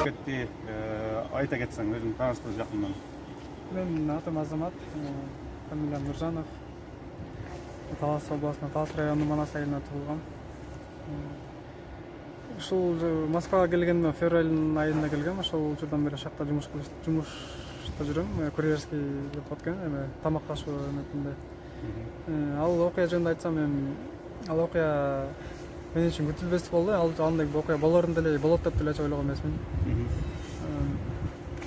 кетти, айта кетсең, өзүң тааныштырып жакындан. Мен атым Азамат, фамилиям Нуржанов. Талас областында Талас районунун Манас айылында туулгам. Ушул Москвага келгенде февралдын айында келгем. Ошол учурдан бери шакта жумушта жүрөм. Курьерский деп аткан, эме тамакташуу эметинде. Ал окуя жөнүндө айтсам, ал окуя мен үчүн күтүлбөстүк болду. Андай окуя болорун деле болот деп деле ойлогон эмесмин.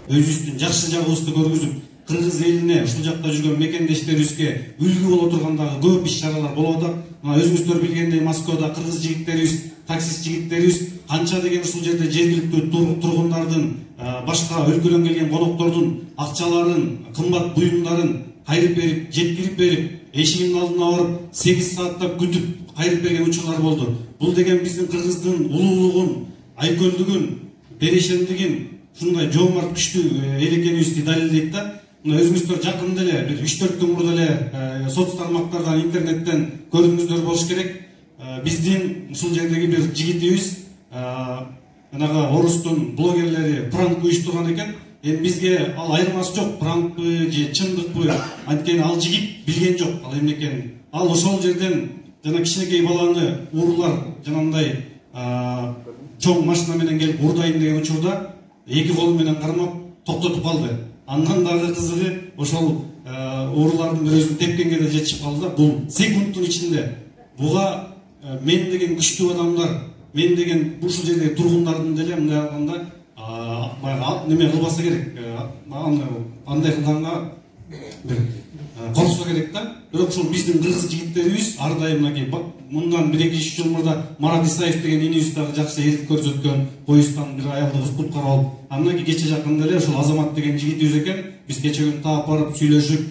Өзүбүздүн жакшы жагыбызды көргүзүп, кыргыз элине, ушул жакта жүргөн мекендештерибизге үлгү боло тургандагы көп иш-чаралар болуп атат. Мына өзүңүздөр билгендей Москвада кыргыз жигиттерибиз, таксист жигиттерибиз канча деген ушул жерде жергиликтүү тургундардын, башка өлкөдөн келген коноктордун акчаларын, кымбат буюмдарын кайрып берип, жеткирип берип, эшигинин алдына барып 8 сааттап күтүп кайрып берген учурлар болду. Бул деген биздин кыргыздын улуулугун, айкөлдүгүн, берешендигин, ушундай жоомарт күчтүү эл экенибизди далилдейт да. Мына өзүңүздөр жакында эле бир 3-4 күн мурда эле соц тармактардан, интернеттен көрдүңүздөр болуш керек. Биздин ушул жердеги бир жигитибиз жанагы орустун блогерлери пранк уюштурган экен. Эми бизге ал айырмасы жок, пранкпы же чындыкпы, анткени ал жигит билген жок ал эмне экенин. Ал ошол жерден жана кичинекей баланы уруулар жанагындай чоң машина менен келип урдайын деген учурда эки колу менен кармап токтотуп калды. Андан дагы кызыгы ошол уруулардын бирөөсүн тепкенге да жетишип калды. Бул секундтун ичинде. Буга мен деген күчтүү адамдар, мен деген ушул жердеги тургундардын деле мындай алганда баягы неме кылбаса керек. Андай кылганга бир корксо керек да. Бирок ушул биздин кыргыз жигиттерибиз ар дайым мындан 1-2 жыл мурда Марат Исаев деген инибиз дагы жакшы эрдик көрсөткөн, поезддан бир аялды куткарып алып, андан кийин кече жакында эле ушул Азамат деген жигитибиз экен. Биз кече күнү таап барып сүйлөшүп,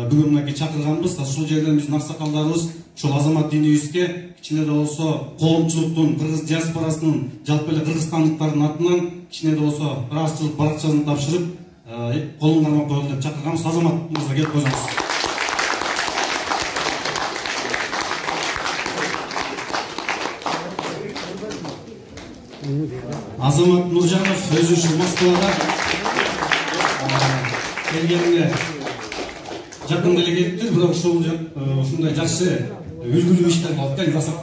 бүгүн мынакей чакырганбыз. Ушул жерден биздин аксакалдарыбыз ушул Азамат инибизге кичине да болсо коомчулуктун, кыргыз диаспорасынын, жалпы эле кыргызстандыктардын атынан кичине да болсо ыраазычылык баракчасын тапшырып, колун кармап коелу деп чакырганбыз. Азамат мырза келип койсоңуз. Азамат Нуржанов өзү ушул Москвада келгенде жакында эле келиптир, бирок ушундай жакшы үлгүлүү иштер кылат да жасап.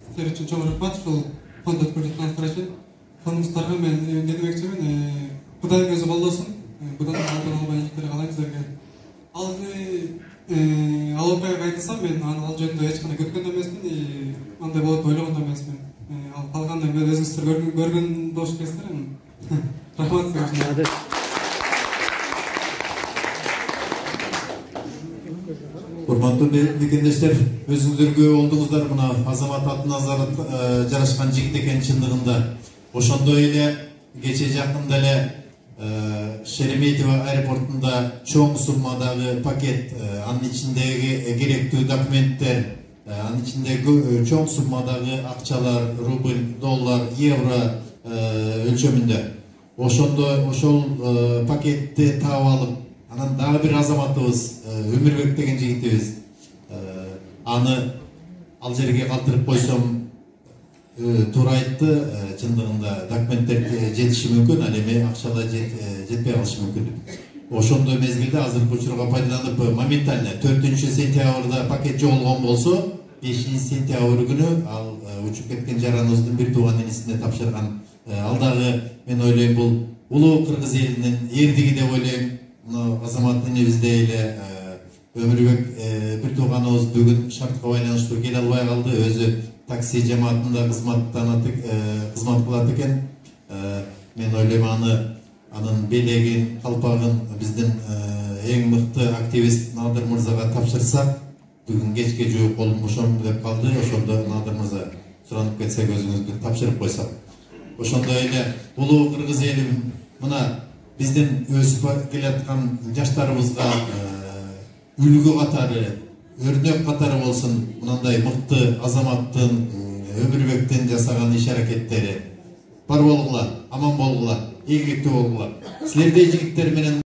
Сіздер үшін чоң рахмат, ушул фондот көрсөткөнүңүздөр үчүн. Фондуңуздарга мен не демекчимин, Кудайдын өзү колдосун. Кудайдын алдын албай иштер калайын силерге. Ал окуяга айтсам, мен ал жөнүндө эч кандай күткөн эмесмин, андай болот деп ойлогон эмесмин. Ал калганда мен өзүңүздөр көргөн болуш керексиздер. Рахмат силерге. Урматтуу мекендештер, өзүңүздөр болдуңуздар. Мына Азамат Атназаров жарашкан жигит экен чындыгында. Ошондой эле кече жакында эле Шереметьево аэропортунда чоң суммадагы пакет, анын ичиндеги керектүү документтер, анын ичиндеги чоң суммадагы акчалар, рубль, доллар, евро өлчөмүндө. Ошол пакетти таап алып, анан дагы бир азаматыбыз, Өмүрбек деген жигитибиз, аны ал жерге калтырып койсом туура айтты, чындыгында документтер жетиши мүмкүн, ал эми акчалар жетпей калышы мүмкүн. Ошондой мезгилде азыркы учурга пайдаланып моментально 4-сентябрда пакет жоголгон болсо, 5-сентябрь күнү ал учуп кеткен жараныбыздын бир тууган инисине тапшырган. Ал дагы мен ойлойм бул улуу кыргыз элинин эрдиги деп ойлойм. Азамат инибиздей эле Өмүрбек бир тууганыбыз бүгүн шартка байланыштуу келе албай калды. Өзү такси жамаатында кызмат кылат экен. Мен ойлойм анын белегин, калпагын биздин эң мыкты активист Надыр мырзага тапшырсак, бүгүн кечке жуук колум бошом деп калды. Ошондо Надыр мырза суранып кетсек өзүңүзгө тапшырып койсок. Ошондой эле улуу кыргыз элим мына биздин өсүп келаткан жаштарыбызга үлгү катары, өрнөк катары болсун мындай мыкты Азаматтын, Өмүрбектин жасаган иш аракеттери. Бар болгула, аман болгула. ийгиликтүү болгула. Силердей жигиттер менен